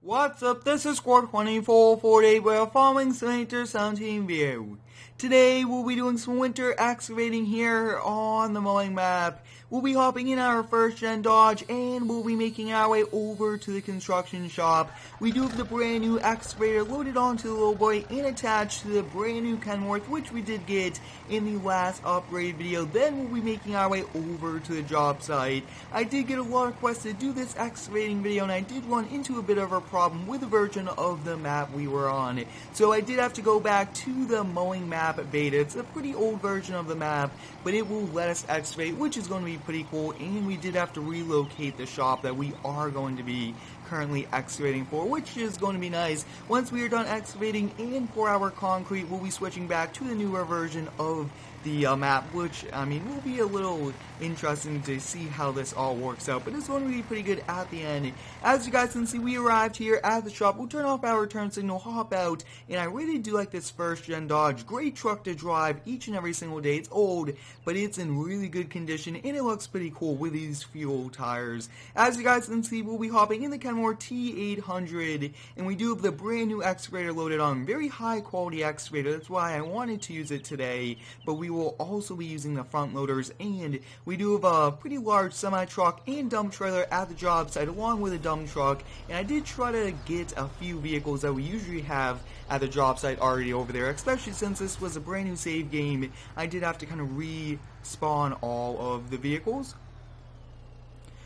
What's up, this is Squad 2448, we're following Excavator 17 view. Today we'll be doing some winter excavating here on the Mowing Map. We'll be hopping in our first gen Dodge and we'll be making our way over to the construction shop. We do have the brand new excavator loaded onto the little boy and attached to the brand new Kenworth, which we did get in the last upgrade video. Then we'll be making our way over to the job site. I did get a lot of requests to do this excavating video and I did run into a bit of a problem with the version of the map we were on. So I did have to go back to the Mowing Map beta. It's a pretty old version of the map, but it will let us excavate, which is going to be pretty cool. And we did have to relocate the shop that we are going to be currently excavating for, which is going to be nice. Once we are done excavating and pour our concrete, we'll be switching back to the newer version of the map, which, I mean, will be a little interesting to see how this all works out, but it's going to be pretty good at the end. As you guys can see, we arrived here at the shop. We'll turn off our turn signal, hop out, and I really do like this first gen Dodge. Great truck to drive each and every single day. It's old, but it's in really good condition, and it looks pretty cool with these fuel tires. As you guys can see, we'll be hopping in the Kenworth T800, and we do have the brand new excavator loaded on. Very high quality excavator. That's why I wanted to use it today, but we will also be using the front loaders, and we do have a pretty large semi-truck and dump trailer at the job site along with a dump truck, and I did try to get a few vehicles that we usually have at the job site already over there, especially since this was a brand new save game. I did have to kind of respawn all of the vehicles.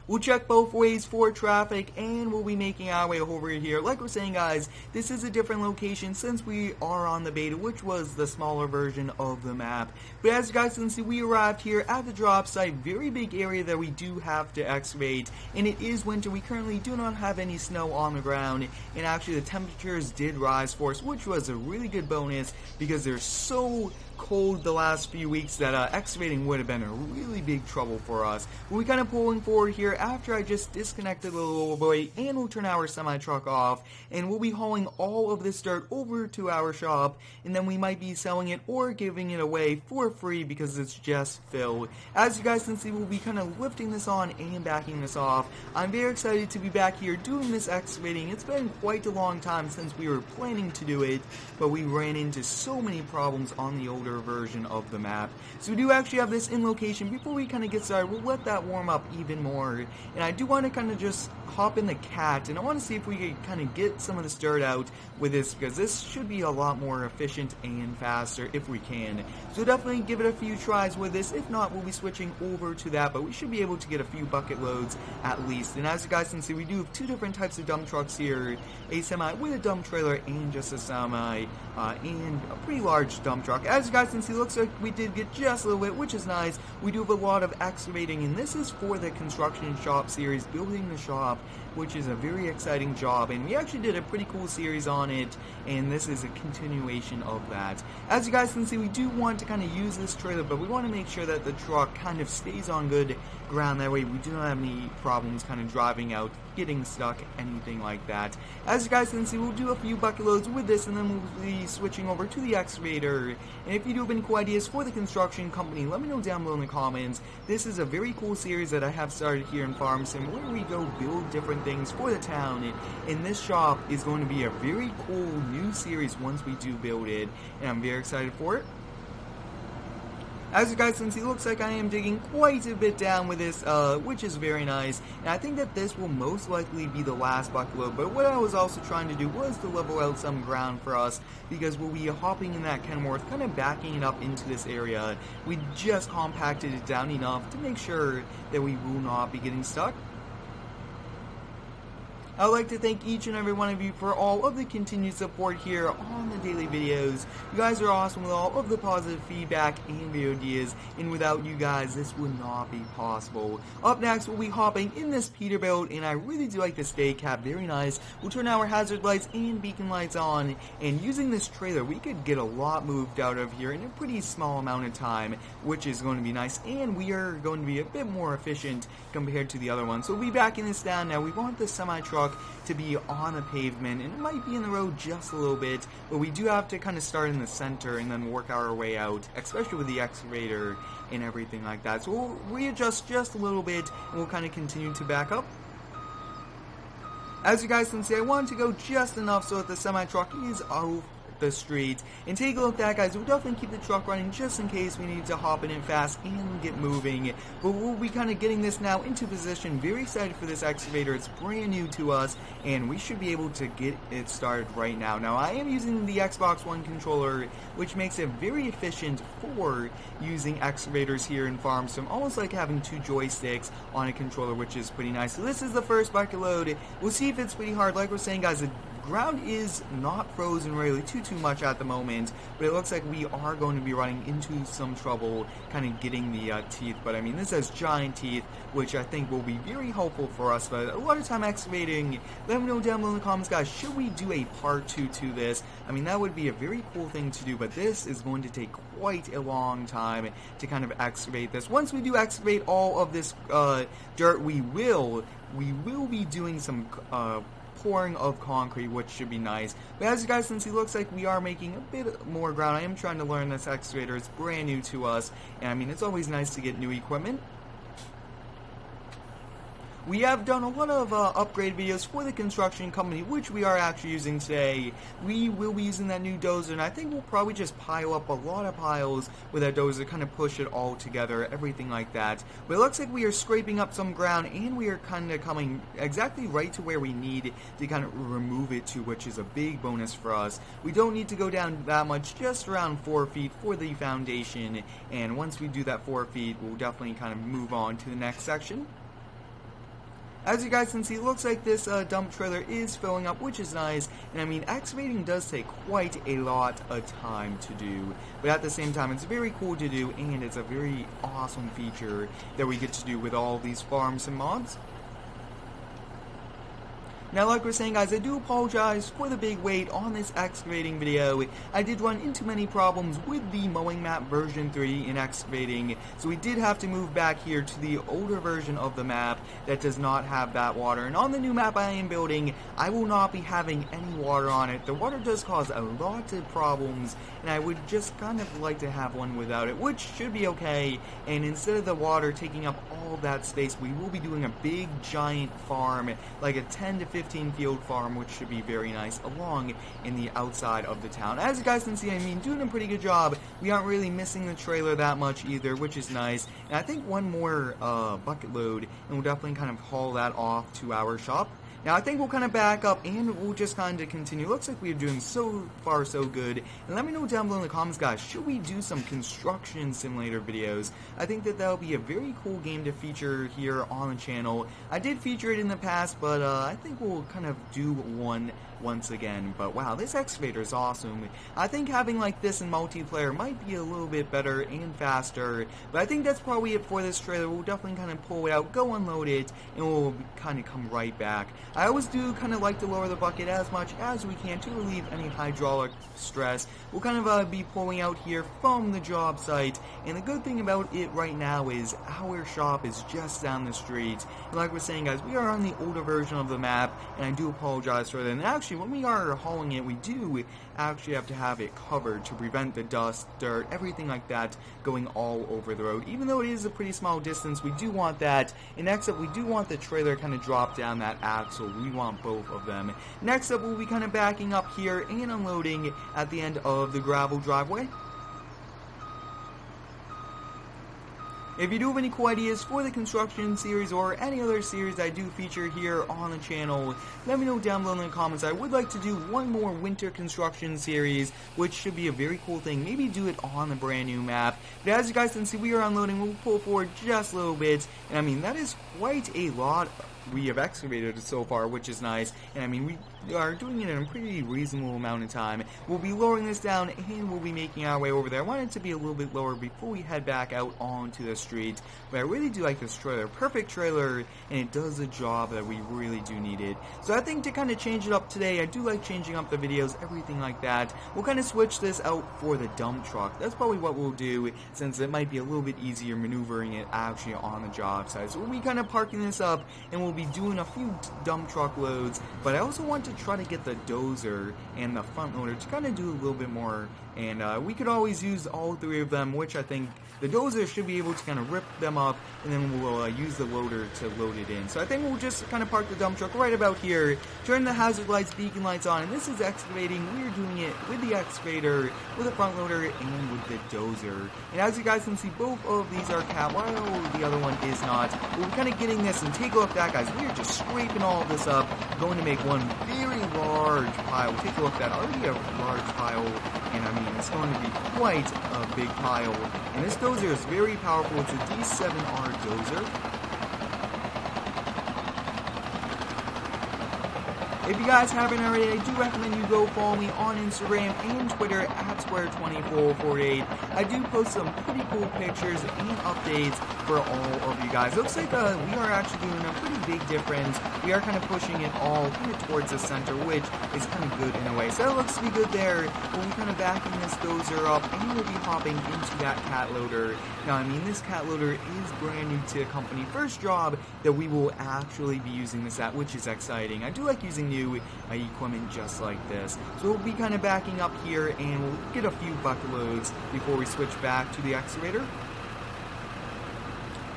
We'll check both ways for traffic, and we'll be making our way over here. Like we're saying, guys, this is a different location since we are on the beta, which was the smaller version of the map. But as you guys can see, we arrived here at the drop site. Very big area that we do have to excavate, and it is winter. We currently do not have any snow on the ground, and actually the temperatures did rise for us, which was a really good bonus because they're so cold the last few weeks that excavating would have been a really big trouble for us. We're kind of pulling forward here after I just disconnected the little boy, and we'll turn our semi-truck off, and we'll be hauling all of this dirt over to our shop, and then we might be selling it or giving it away for free because it's just filled. As you guys can see, we'll be kind of lifting this on and backing this off. I'm very excited to be back here doing this excavating. It's been quite a long time since we were planning to do it, but we ran into so many problems on the older version of the map. So we do actually have this in location. Before we kind of get started, we'll let that warm up even more. And I do want to kind of just hop in the cat, and I want to see if we can kind of get some of this dirt out with this, because this should be a lot more efficient and faster if we can. So definitely give it a few tries with this. If not, we'll be switching over to that, but we should be able to get a few bucket loads at least. And as you guys can see, we do have two different types of dump trucks here. A semi with a dump trailer and just a semi, and a pretty large dump truck. As you guys can see, looks like we did get just a little bit, which is nice. We do have a lot of excavating, and this is for the construction shop series, building the shop, which is a very exciting job, and we actually did a pretty cool series on it, and this is a continuation of that. As you guys can see, we do want to kind of use this trailer, but we want to make sure that the truck kind of stays on good ground. That way we do not have any problems kind of driving out, getting stuck, anything like that. As you guys can see, we'll do a few bucket loads with this, and then we'll be switching over to the excavator. And if you do have any cool ideas for the construction company, let me know down below in the comments. This is a very cool series that I have started here in Farm Sim, where we go build different things for the town, and this shop is going to be a very cool new series once we do build it, and I'm very excited for it. As you guys can see, it looks like I am digging quite a bit down with this, which is very nice, and I think that this will most likely be the last bucket load, but what I was also trying to do was to level out some ground for us, because we'll be hopping in that Kenworth, kind of backing it up into this area. We just compacted it down enough to make sure that we will not be getting stuck. I would like to thank each and every one of you for all of the continued support here on the daily videos. You guys are awesome with all of the positive feedback and video ideas, and without you guys, this would not be possible. Up next, we'll be hopping in this Peterbilt, and I really do like this day cap, very nice. We'll turn our hazard lights and beacon lights on, and using this trailer, we could get a lot moved out of here in a pretty small amount of time, which is going to be nice, and we are going to be a bit more efficient compared to the other one. So we'll be backing this down now. We want the semi-truck to be on the pavement, and it might be in the road just a little bit, but we do have to kind of start in the center and then work our way out, especially with the excavator and everything like that. So we'll readjust just a little bit, and we'll kind of continue to back up. As you guys can see, I wanted to go just enough so that the semi-truck is off the street. And take a look at that, guys. We'll definitely keep the truck running just in case we need to hop in it fast and get moving. But we'll be kind of getting this now into position. Very excited for this excavator. It's brand new to us, and we should be able to get it started right now. Now, I am using the Xbox One controller, which makes it very efficient for using excavators here in farms. So I'm almost like having two joysticks on a controller, which is pretty nice. So this is the first bucket load. We'll see if it's pretty hard. Like we're saying, guys, the ground is not frozen really too much at the moment, but it looks like we are going to be running into some trouble kind of getting the teeth. But I mean, this has giant teeth, which I think will be very helpful for us. But a lot of time excavating. Let me know down below in the comments, guys, should we do a part 2 to this? I mean, that would be a very cool thing to do, but this is going to take quite a long time to kind of excavate this. Once we do excavate all of this dirt, we will be doing some pouring of concrete, which should be nice. But as you guys can see, looks like we are making a bit more ground. I am trying to learn this excavator. It's brand new to us, and I mean, it's always nice to get new equipment. We have done a lot of upgrade videos for the construction company, which we are actually using today. We will be using that new Dozer, and I think we'll probably just pile up a lot of piles with that Dozer, kind of push it all together, everything like that. But it looks like we are scraping up some ground, and we are kind of coming exactly right to where we need to kind of remove it to, which is a big bonus for us. We don't need to go down that much, just around 4 feet for the foundation, and once we do that 4 feet, we'll definitely kind of move on to the next section. As you guys can see, it looks like this dump trailer is filling up, which is nice. And I mean, excavating does take quite a lot of time to do, but at the same time, it's very cool to do, and it's a very awesome feature that we get to do with all these farms and mods. Now, like we're saying, guys, I do apologize for the big wait on this excavating video. I did run into many problems with the Mowing Map version 3 in excavating, so we did have to move back here to the older version of the map that does not have that water. And on the new map I am building, I will not be having any water on it. The water does cause a lot of problems, and I would just kind of like to have one without it, which should be okay. And instead of the water taking up all that space, we will be doing a big giant farm, like a 10 to 15 field farm, which should be very nice along in the outside of the town. As you guys can see, I mean, doing a pretty good job. We aren't really missing the trailer that much either, which is nice. And I think one more bucket load, and we'll definitely kind of haul that off to our shop. Now, I think we'll kind of back up, and we'll just kind of continue. Looks like we're doing so far so good. And let me know down below in the comments, guys, should we do some construction simulator videos? I think that that'll be a very cool game to feature here on the channel. I did feature it in the past, but I think we'll kind of do one once again. But wow, this excavator is awesome. I think having like this in multiplayer might be a little bit better and faster, but I think that's probably it for this trailer. We'll definitely kind of pull it out, go unload it, and we'll kind of come right back. I always do kind of like to lower the bucket as much as we can to relieve any hydraulic stress. We'll kind of be pulling out here from the job site, and the good thing about it right now is our shop is just down the street. And like we're saying, guys, we are on the older version of the map, and I do apologize for that. And actually, when we are hauling it, we do actually have to have it covered to prevent the dust, dirt, everything like that going all over the road. Even though it is a pretty small distance, we do want that. And next up, we do want the trailer kind of drop down that axle. We want both of them. Next up, we'll be kind of backing up here and unloading at the end of the gravel driveway. If you do have any cool ideas for the construction series or any other series I do feature here on the channel, let me know down below in the comments. I would like to do one more winter construction series, which should be a very cool thing. Maybe do it on the brand new map. But as you guys can see, we are unloading. We'll pull forward just a little bit, and I mean, that is quite a lot we have excavated so far, which is nice. And I mean, we are doing it in a pretty reasonable amount of time. We'll be lowering this down, and we'll be making our way over there. I want it to be a little bit lower before we head back out onto the street. But I really do like this trailer. Perfect trailer, and it does the job that we really do need it. So I think to kind of change it up today, I do like changing up the videos, everything like that. We'll kind of switch this out for the dump truck. That's probably what we'll do, since it might be a little bit easier maneuvering it actually on the job site. So we'll be kind of parking this up, and we'll we'll be doing a few dump truck loads, but I also want to try to get the Dozer and the front loader to kind of do a little bit more, and we could always use all three of them, which I think the Dozer should be able to kind of rip them up, and then we'll use the loader to load it in. So I think we'll just kind of park the dump truck right about here, turn the hazard lights, beacon lights on, and this is excavating. We're doing it with the excavator, with the front loader, and with the Dozer. And as you guys can see, both of these are cat, while the other one is not. But we're kind of getting this, and take a look at that, guys. We are just scraping all of this up, going to make one very large pile. Take a look at that, already a large pile, and I mean, it's going to be quite a big pile. And this Dozer is very powerful. It's a D7R Dozer. If you guys haven't already, I do recommend you go follow me on Instagram and Twitter at Square2448. I do post some pretty cool pictures and updates for all of you guys. It looks like we are actually doing a pretty big difference. We are kind of pushing it all kind of towards the center, which is kind of good in a way. So that looks to be good there. We'll be kind of backing this Dozer up, and we'll be hopping into that cat loader. Now, I mean, this cat loader is brand new to the company. First job that we will actually be using this at, which is exciting. I do like using new equipment just like this. So we'll be kind of backing up here, and we'll get a few bucket loads before we switch back to the excavator.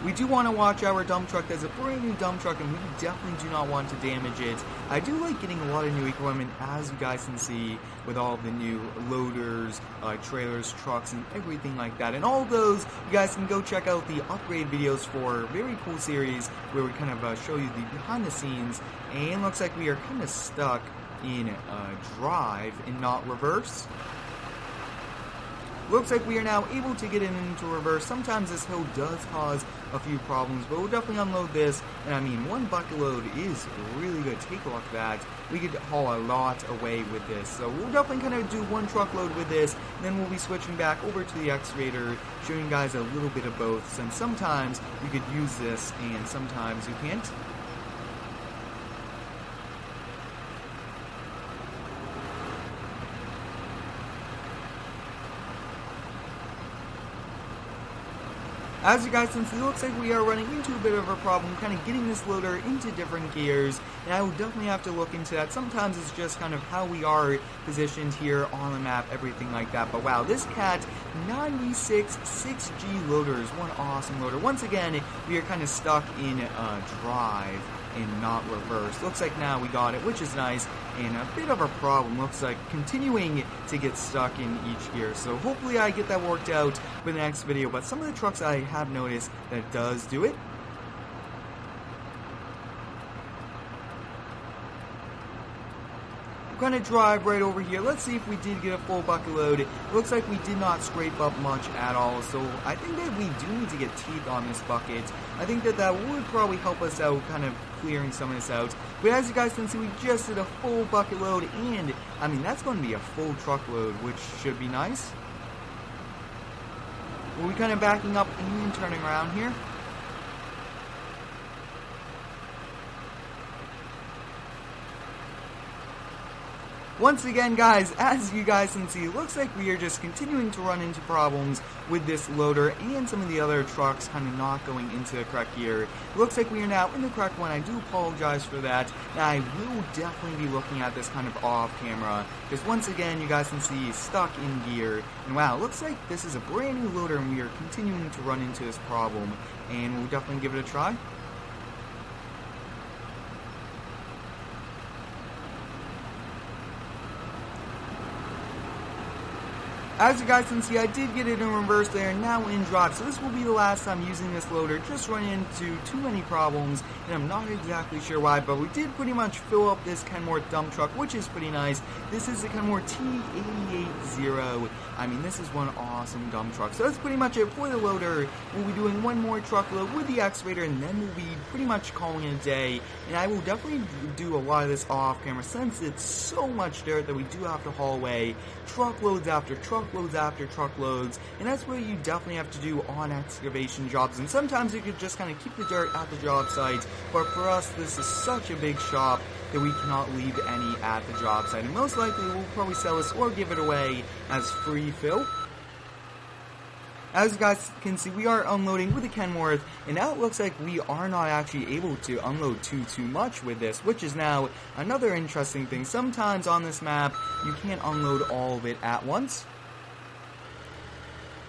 We do want to watch our dump truck. That's a brand new dump truck, and we definitely do not want to damage it. I do like getting a lot of new equipment, as you guys can see, with all of the new loaders, trailers, trucks, and everything like that. And all of those, you guys can go check out the upgrade videos for a very cool series where we kind of show you the behind the scenes. And looks like we are kind of stuck in drive and not reverse. Looks like we are now able to get it into reverse. Sometimes this hill does cause a few problems, but we'll definitely unload this. And I mean, one bucket load is really good. Take a look at that. We could haul a lot away with this. So we'll definitely kind of do one truckload with this, and then we'll be switching back over to the excavator, showing you guys a little bit of both, since sometimes you could use this and sometimes you can't. As you guys can see, it looks like we are running into a bit of a problem, kind of getting this loader into different gears, and I will definitely have to look into that. Sometimes it's just kind of how we are positioned here on the map, everything like that. But wow, this Cat 96 6G loader is one awesome loader. Once again, we are kind of stuck in drive and not reverse. Looks like now we got it, which is nice, and a bit of a problem. Looks like continuing to get stuck in each gear. So hopefully I get that worked out for the next video. But some of the trucks I have noticed that it does do it. We're going to drive right over here. Let's see if we did get a full bucket load. It looks like we did not scrape up much at all, so I think that we do need to get teeth on this bucket. I think that that would probably help us out, kind of clearing some of this out. But as you guys can see, we just did a full bucket load, and I mean, that's going to be a full truckload, which should be nice. We'll be kind of backing up and turning around here. Once again, guys, as you guys can see, it looks like we are just continuing to run into problems with this loader and some of the other trucks kind of not going into the correct gear. It looks like we are now in the correct one. I do apologize for that. And I will definitely be looking at this kind of off camera, because once again, you guys can see stuck in gear. And wow, it looks like this is a brand new loader, and we are continuing to run into this problem. And we'll definitely give it a try. As you guys can see, I did get it in reverse there, now in drive, so this will be the last time using this loader. Just running into too many problems, and I'm not exactly sure why, but we did pretty much fill up this Kenworth dump truck, which is pretty nice. This is the Kenworth T880. I mean, this is one awesome dump truck. So that's pretty much it for the loader. We'll be doing one more truckload with the excavator, and then we'll be pretty much calling it a day. And I will definitely do a lot of this off camera, since it's so much dirt that we do have to haul away. Truckloads after truckloads after truckloads, and that's what you definitely have to do on excavation jobs. And sometimes you could just kind of keep the dirt at the job site, but for us, this is such a big shop that we cannot leave any at the job site, and most likely we'll probably sell this or give it away as free fill. As you guys can see, we are unloading with the Kenworth, and now it looks like we are not actually able to unload too much with this, which is now another interesting thing. Sometimes on this map, you can't unload all of it at once.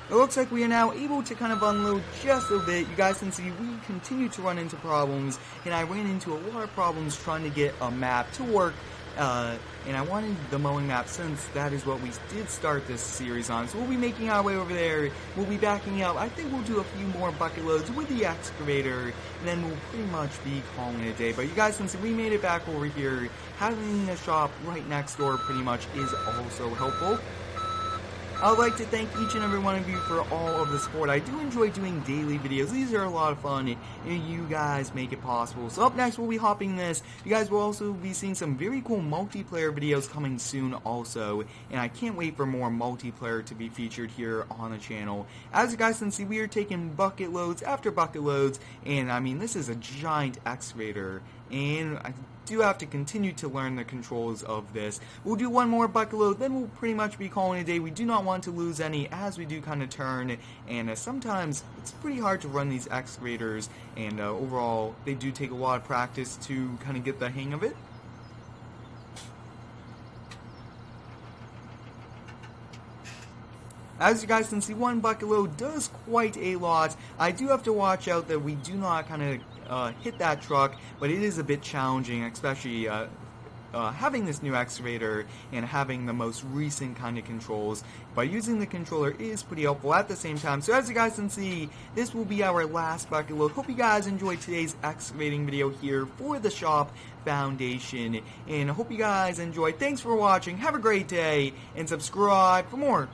It looks like we are now able to kind of unload just a bit. You guys can see we continue to run into problems, and I ran into a lot of problems trying to get a map to work. And I wanted the mowing map since that is what we did start this series on. So we'll be making our way over there. We'll be backing up. I think we'll do a few more bucket loads with the excavator, and then we'll pretty much be calling it a day. But you guys can see we made it back over here. Having a shop right next door pretty much is also helpful. I would like to thank each and every one of you for all of the support. I do enjoy doing daily videos. These are a lot of fun, and you guys make it possible. So up next, we'll be hopping this. You guys will also be seeing some very cool multiplayer videos coming soon also, and I can't wait for more multiplayer to be featured here on the channel. As you guys can see, we are taking bucket loads after bucket loads, and I mean, this is a giant excavator, and I do have to continue to learn the controls of this. We'll do one more bucket load, then we'll pretty much be calling it a day. We do not want to lose any as we do kind of turn, and sometimes it's pretty hard to run these excavators, and overall they do take a lot of practice to kind of get the hang of it. As you guys can see, one bucket load does quite a lot. I do have to watch out that we do not kind of hit that truck, but it is a bit challenging, especially having this new excavator and having the most recent kind of controls. But using the controller is pretty helpful at the same time. So as you guys can see, this will be our last bucket load. Hope you guys enjoyed today's excavating video here for the shop foundation, and I hope you guys enjoyed. Thanks for watching, have a great day, and subscribe for more.